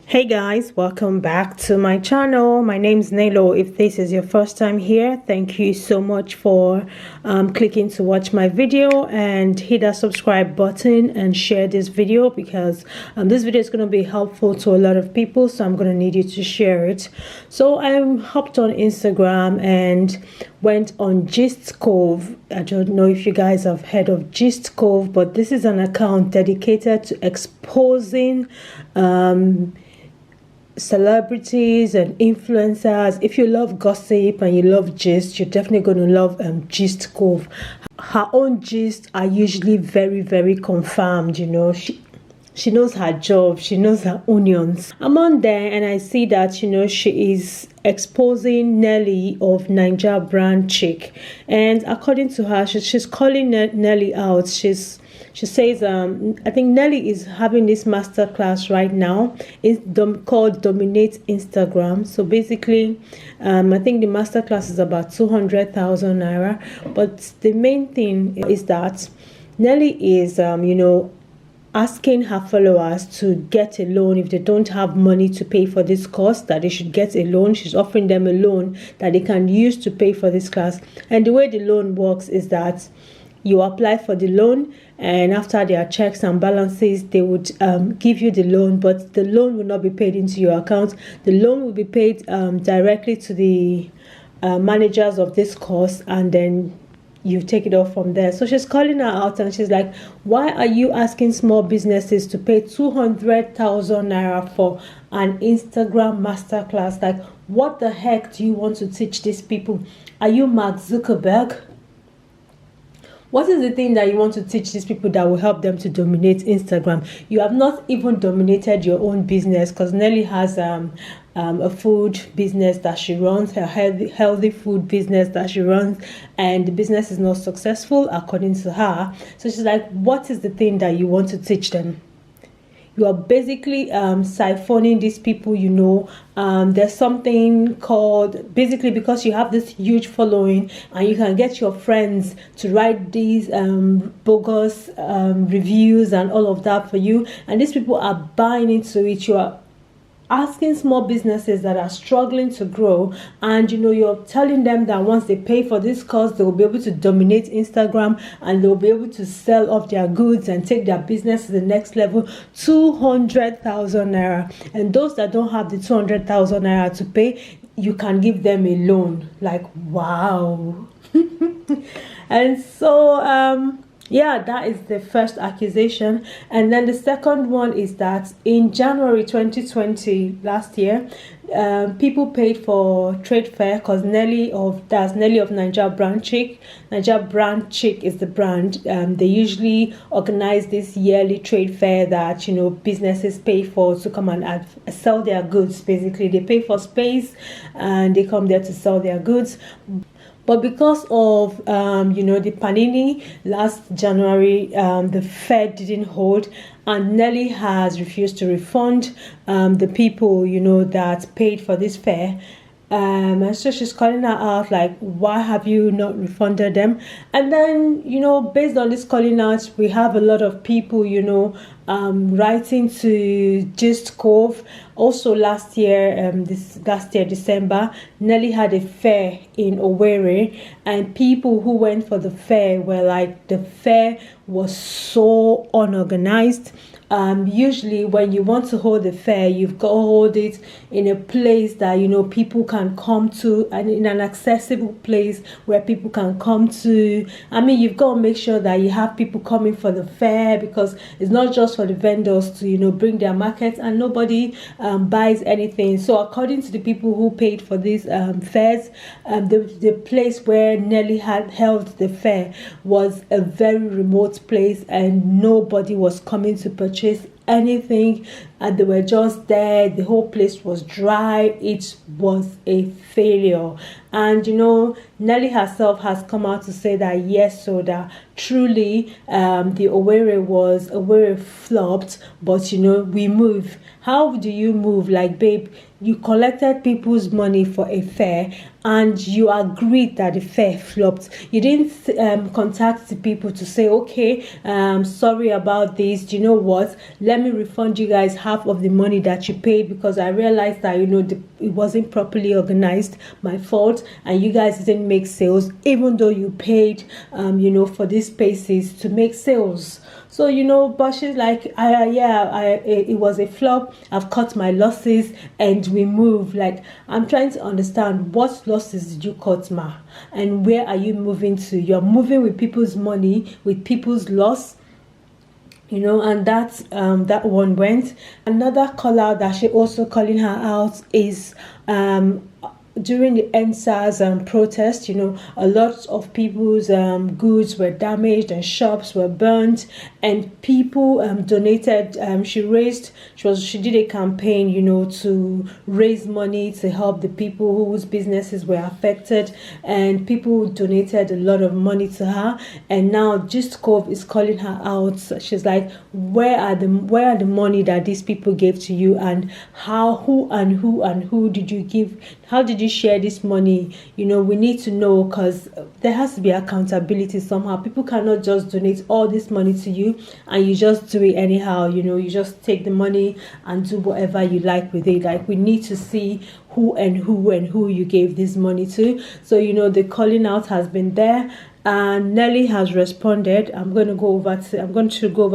Hey guys, welcome back to my channel. My name's Nelo. If this is your first time here, thank you so much for clicking to watch my video, and hit that subscribe button and share this video because this video is going to be helpful to a lot of people, so I'm going to need you to share it. So I hopped on Instagram and went on Gist Cove. I don't know if you guys have heard of Gist Cove, but this is an account dedicated to exposing celebrities and influencers. If you love gossip and you love gist, you're definitely going to love Gist Cove. Her own gist are usually very confirmed. She knows her job, she knows her onions. I'm on there and I see that she is exposing Nelly of Naijabrandchick, and according to her, she's calling Nelly out. She says, I think Nelly is having this masterclass right now. It's called Dominate Instagram. So basically, I think the masterclass is about 200,000 naira. But the main thing is that Nelly is, asking her followers to get a loan. If they don't have money to pay for this course, that they should get a loan. She's offering them a loan that they can use to pay for this class. And the way the loan works is that you apply for the loan, and after their checks and balances, they would give you the loan, but the loan will not be paid into your account. The loan will be paid directly to the managers of this course, and then you take it off from there. So she's calling her out and she's like, why are you asking small businesses to pay 200,000 naira for an Instagram masterclass? Like, what the heck do you want to teach these people? Are you Mark Zuckerberg? What is the thing that you want to teach these people that will help them to dominate Instagram? You have not even dominated your own business, because Nelly has a food business that she runs, a healthy food business that she runs, and the business is not successful according to her. So she's like, what is the thing that you want to teach them? You are basically siphoning these people. There's something called, basically, because you have this huge following and you can get your friends to write these bogus reviews and all of that for you, and these people are buying into it. You are asking small businesses that are struggling to grow, and you're telling them that once they pay for this course, they will be able to dominate Instagram and they'll be able to sell off their goods and take their business to the next level. 200,000 naira, and those that don't have the 200,000 naira to pay, you can give them a loan. Like, wow. And so yeah, that is the first accusation. And then the second one is that in January 2020, last year, people paid for trade fair, because Nelly of Naijabrandchick. Naijabrandchick is the brand. They usually organize this yearly trade fair that businesses pay for to come and sell their goods. Basically, they pay for space and they come there to sell their goods. But because of the Panini last January, the fair didn't hold, and Nelly has refused to refund the people that paid for this fair. And so she's calling her out, like, why have you not refunded them? And then based on this calling out, we have a lot of people writing to Gist Cove. Also last year, December, Nelly had a fair in Owerri, and people who went for the fair were like, the fair was so unorganized. Usually when you want to hold a fair, you've got to hold it in a place that people can come to, and in an accessible place where people can come to. I mean, you've got to make sure that you have people coming for the fair, because it's not just for the vendors to bring their markets, and nobody buys anything. So according to the people who paid for these fairs, the place where Nelly had held the fair was a very remote place, and nobody was coming to purchase anything, and they were just there. The whole place was dry. It was a failure. And Nelly herself has come out to say that yes, so that truly the Owerri flopped, but we move. How do you move? Like, babe, you collected people's money for a fair and you agreed that the fair flopped. You didn't contact the people to say, okay, sorry about this, do you know what, let me refund you guys half of the money that you paid, because I realized that it wasn't properly organized, my fault, and you guys didn't make sales even though you paid for these spaces to make sales. So but she's like, it was a flop, I've cut my losses and we move. Like, I'm trying to understand, what losses did you cut, ma, and where are you moving to? You're moving with people's money, with people's loss, and that's that one went. Another call out that she also calling her out is during the EndSARS protest, a lot of people's goods were damaged and shops were burnt, and people donated. She did a campaign, to raise money to help the people whose businesses were affected, and people donated a lot of money to her. And now Gist Cove is calling her out. She's like, where are the money that these people gave to you, and who did you give? How did you share this money? We need to know, because there has to be accountability somehow. People cannot just donate all this money to you and you just do it anyhow. You just take the money and do whatever you like with it. Like, we need to see who you gave this money to. So the calling out has been there, and Nelly has responded. I'm going to go over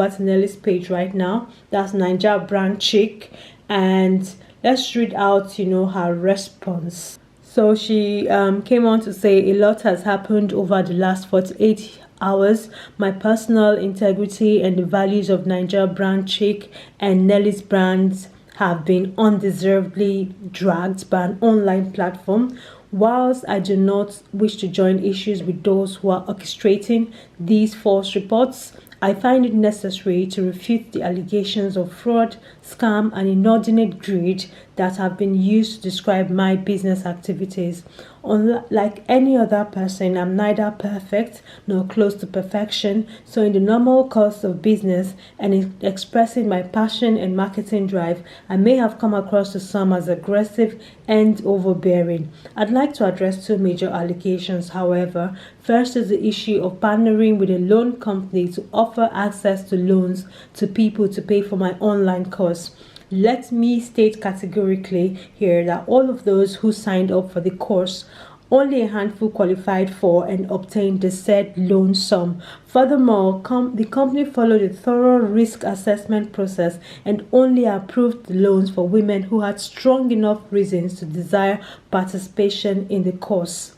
to Nelly's page right now. That's Naijabrandchick, and let's read out her response. So she came on to say, a lot has happened over the last 48 hours. My personal integrity and the values of Naijabrandchick and Nelly's brands have been undeservedly dragged by an online platform. Whilst I do not wish to join issues with those who are orchestrating these false reports, I find it necessary to refute the allegations of fraud, scam, and inordinate greed that have been used to describe my business activities. Unlike any other person, I'm neither perfect nor close to perfection, so in the normal course of business and in expressing my passion and marketing drive, I may have come across to some as aggressive and overbearing. I'd like to address two major allegations, however. First is the issue of partnering with a loan company to offer access to loans to people to pay for my online course. Let me state categorically here that all of those who signed up for the course, only a handful qualified for and obtained the said loan sum. Furthermore, the company followed a thorough risk assessment process and only approved the loans for women who had strong enough reasons to desire participation in the course.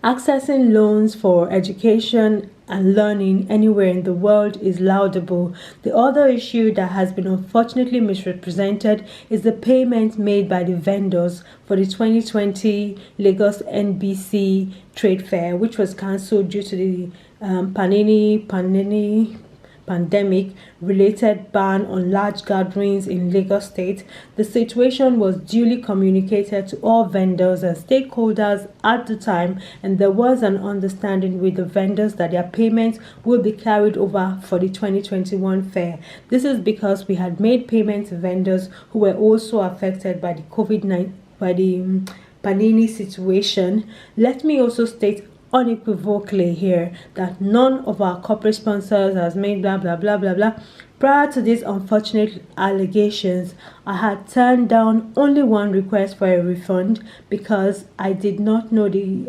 Accessing loans for education and learning anywhere in the world is laudable. The other issue that has been unfortunately misrepresented is the payment made by the vendors for the 2020 Lagos NBC Trade Fair, which was cancelled due to the pandemic-related ban on large gatherings in Lagos State. The situation was duly communicated to all vendors and stakeholders at the time, and there was an understanding with the vendors that their payments will be carried over for the 2021 fair. This is because we had made payments to vendors who were also affected by the Panini situation. Let me also state unequivocally here that none of our corporate sponsors has made blah blah blah blah blah. Prior to these unfortunate allegations, I had turned down only one request for a refund because I did not know the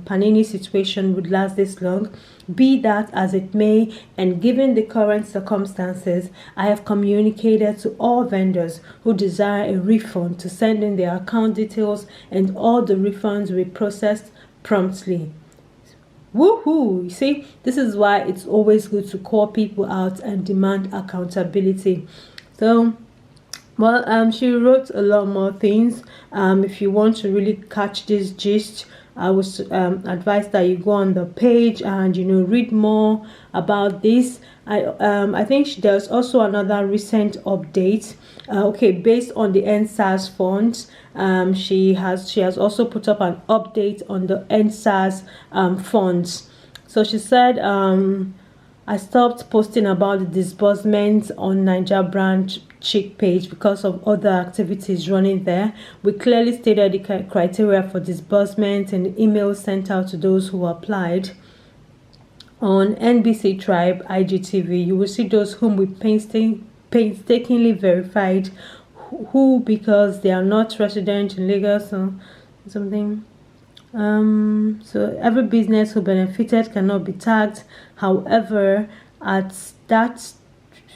Panini situation would last this long. Be that as it may, and given the current circumstances, I have communicated to all vendors who desire a refund to send in their account details, and all the refunds will be processed promptly. Woohoo! You see, this is why it's always good to call people out and demand accountability. So, well, she wrote a lot more things. If you want to really catch this gist, I would advise that you go on the page and read more about this. I think there's also another recent update. Okay, based on the NSAS funds, she has also put up an update on the NSAS funds. So she said, I stopped posting about the disbursements on Naijabrandchick page because of other activities running there. We clearly stated the criteria for disbursement and emails sent out to those who applied. On NBC Tribe IGTV, you will see those whom we painstakingly verified, who because they are not resident in Lagos or something. So every business who benefited cannot be tagged. However, at that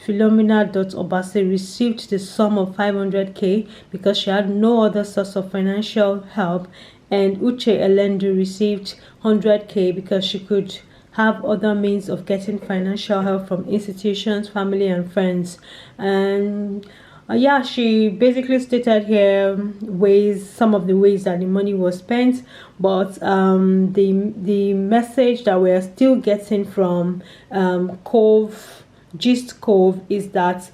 Philomena.Obase received the sum of 500k because she had no other source of financial help, and Uche Elendu received 100k because she could have other means of getting financial help from institutions, family and friends. And yeah, she basically stated here some of the ways that the money was spent, but the message that we're still getting from Gist Cove is that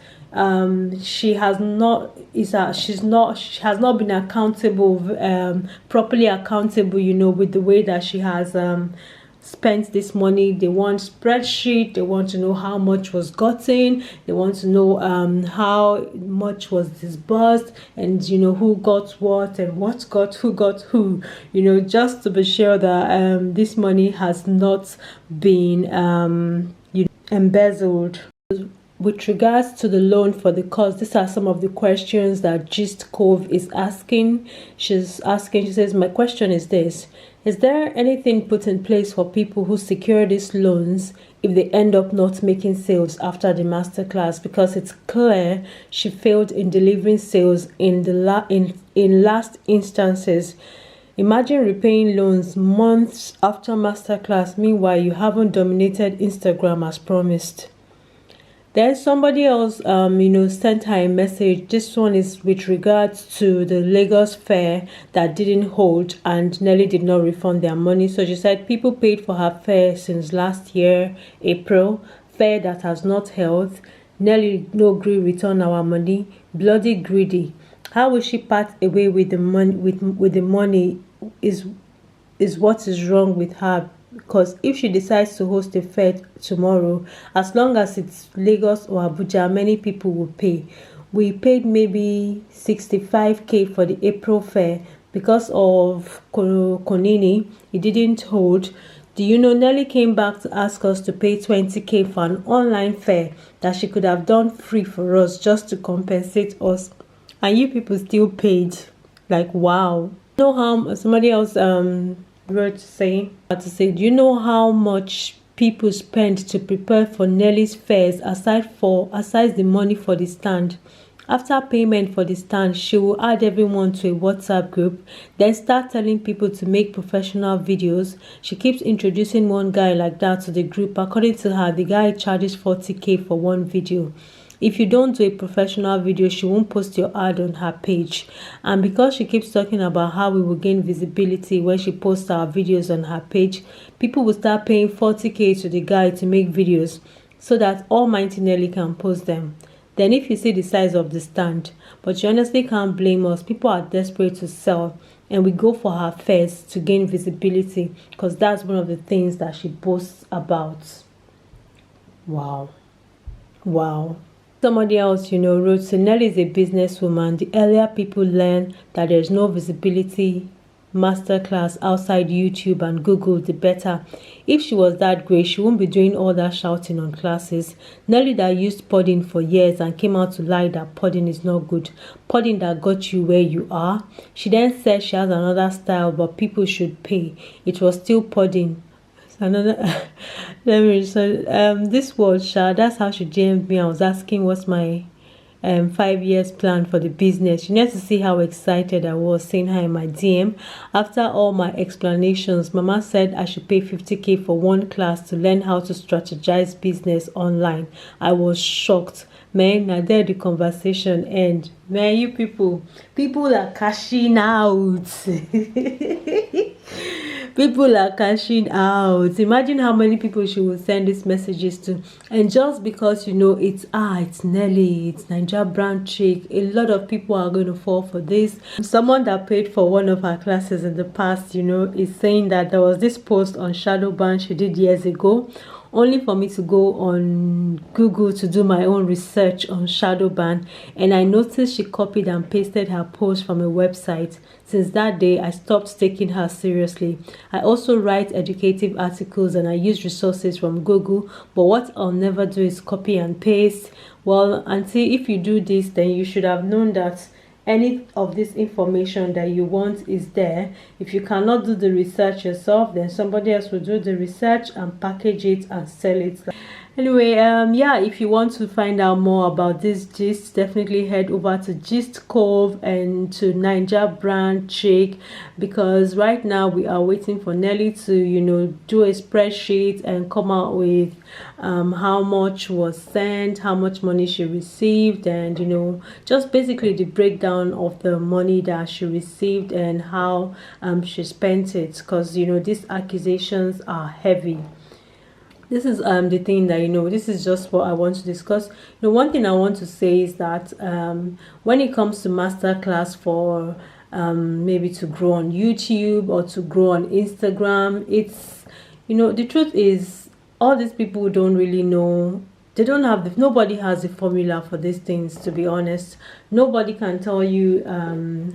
she has not been accountable, properly accountable, with the way that she has spent this money. They want spreadsheet, they want to know how much was gotten, they want to know how much was disbursed, and who got what and what who got who, just to be sure that this money has not been embezzled. With regards to the loan for the course, these are some of the questions that Gist Cove is asking. She says, my question is this: is there anything put in place for people who secure these loans if they end up not making sales after the masterclass? Because it's clear she failed in delivering sales in last instances. Imagine repaying loans months after masterclass. Meanwhile, you haven't dominated Instagram as promised. Then somebody else, sent her a message. This one is with regards to the Lagos fair that didn't hold and Nelly did not refund their money. So she said people paid for her fair since last year, April, fair that has not held. Nelly no agree return our money. Bloody greedy. How will she part away with the money? With the money is what is wrong with her. Because if she decides to host a fair tomorrow, as long as it's Lagos or Abuja, many people will pay. We paid maybe 65k for the April fair because of Konini. It didn't hold. Do you know Nelly came back to ask us to pay 20k for an online fair that she could have done free for us just to compensate us, and you people still paid? Like, wow. You know how somebody else wrote to say, do you know how much people spend to prepare for Nelly's fairs aside the money for the stand? After payment for the stand, she will add everyone to a WhatsApp group, then start telling people to make professional videos. She keeps introducing one guy like that to the group. According to her, the guy charges 40k for one video. If you don't do a professional video, she won't post your ad on her page. And because she keeps talking about how we will gain visibility when she posts our videos on her page, people will start paying 40k to the guy to make videos so that Almighty Nelly can post them. Then if you see the size of the stand, but you honestly can't blame us. People are desperate to sell, and we go for her fairs to gain visibility because that's one of the things that she boasts about. Wow. Somebody else, wrote, Nelly is a businesswoman. The earlier people learn that there's no visibility masterclass outside YouTube and Google, the better. If she was that great, she won't be doing all that shouting on classes. Nelly that used pudding for years and came out to lie that pudding is not good. Pudding that got you where you are. She then said she has another style, but people should pay. It was still pudding. Another this was that's how she DM'd me. I was asking what's my 5 years plan for the business. You need to see how excited I was seeing her in my DM. After all my explanations, Mama said I should pay 50k for one class to learn how to strategize business online. I was shocked. Man, now there the conversation end. Man, you people are cashing out. People are cashing out. Imagine how many people she will send these messages to. And just because it's Nelly, it's Naijabrandchick, a lot of people are going to fall for this. Someone that paid for one of her classes in the past, is saying that there was this post on shadow ban she did years ago, only for me to go on Google to do my own research on shadow ban, and I noticed she copied and pasted her post from a website. Since that day, I stopped taking her seriously. I also write educative articles and I use resources from Google, but what I'll never do is copy and paste. Well, auntie, if you do this, then you should have known that any of this information that you want is there. If you cannot do the research yourself, then somebody else will do the research and package it and sell it. Anyway, yeah, if you want to find out more about this gist, definitely head over to Gist Cove and to Naijabrandchick, because right now we are waiting for Nelly to do a spreadsheet and come out with how much was sent, how much money she received, and just basically the breakdown of the money that she received and how she spent it, because these accusations are heavy. This is the thing that this is just what I want to discuss. One thing I want to say is that when it comes to masterclass for maybe to grow on YouTube or to grow on Instagram, it's the truth is all these people don't really know. They don't have nobody has a formula for these things, to be honest. Nobody can tell you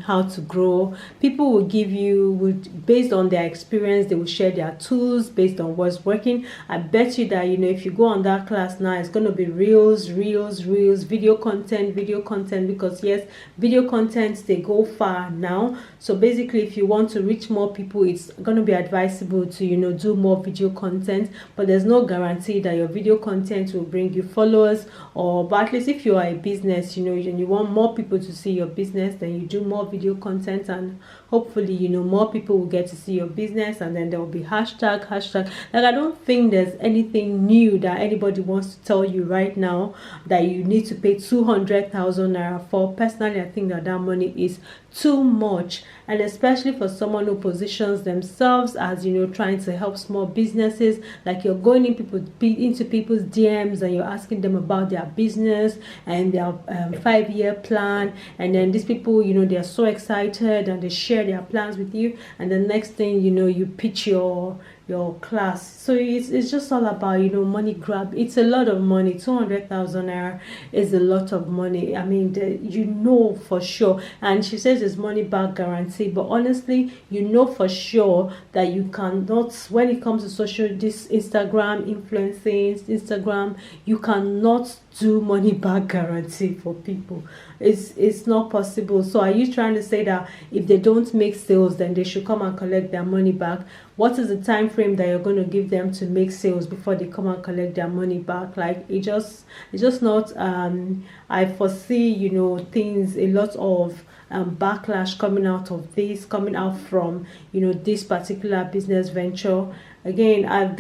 how to grow. People will give you, based on their experience, they will share their tools based on what's working. I bet you that if you go on that class now, it's going to be reels, video content, because yes, video content, they go far now. So basically, if you want to reach more people, it's going to be advisable to do more video content, but there's no guarantee that your video content will bring you followers, but at least if you are a business, and you want more people to see your business, then you do more video content, and hopefully more people will get to see your business, and then there will be hashtag. Like, I don't think there's anything new that anybody wants to tell you right now that you need to pay 200,000 naira for. Personally, I think that money is too much, and especially for someone who positions themselves as trying to help small businesses. Like, you're going into people's DMs and you're asking them about their business and their 5-year plan, and then these people they're so excited and they share their plans with you, and the next thing you pitch your class. So it's just all about money grab. It's a lot of money. 200,000 naira is a lot of money. I mean, for sure. And she says it's money back guarantee, but honestly, for sure that you cannot, when it comes to this Instagram influencing, you cannot do money back guarantee for people. It's not possible. So are you trying to say that if they don't make sales, then they should come and collect their money back? What is the time frame that you're going to give them to make sales before they come and collect their money back? Like, it's just not. I foresee things, a lot of backlash coming out from this particular business venture. Again, I've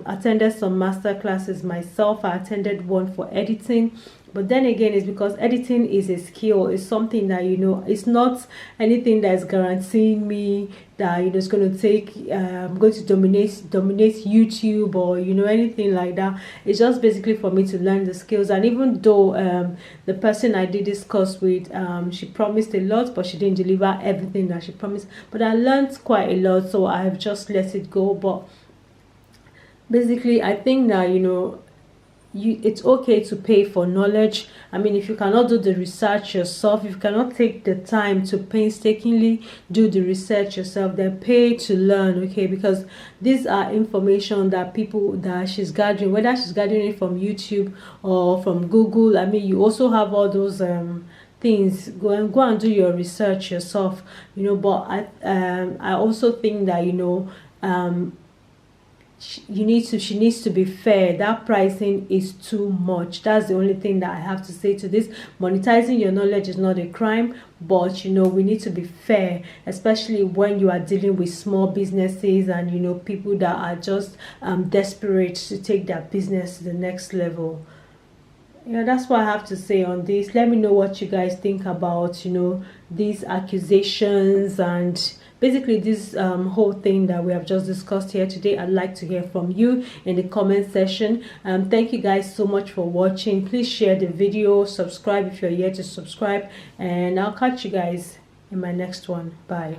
attended some master classes myself. I attended one for editing, but then again, it's because editing is a skill. It's something that it's not anything that's guaranteeing me that it's going to take I'm going to dominate YouTube or anything like that. It's just basically for me to learn the skills. And even though the person I did this course with, she promised a lot, but she didn't deliver everything that she promised, but I learned quite a lot, so I have just let it go. But basically, I think that it's okay to pay for knowledge. I mean, if you cannot do the research yourself, if you cannot take the time to painstakingly do the research yourself, then pay to learn, okay? Because these are information that she's gathering, whether she's gathering it from YouTube or from Google. I mean, you also have all those things. Go and do your research yourself, but I also think that she needs to be fair. That pricing is too much. That's the only thing that I have to say to this. Monetizing your knowledge is not a crime, but we need to be fair, especially when you are dealing with small businesses and people that are just desperate to take their business to the next level. That's what I have to say on this. Let me know what you guys think about these accusations and basically this whole thing that we have just discussed here today. I'd like to hear from you in the comment section. Thank you guys so much for watching. Please share the video, subscribe if you're yet to subscribe, and I'll catch you guys in my next one. Bye.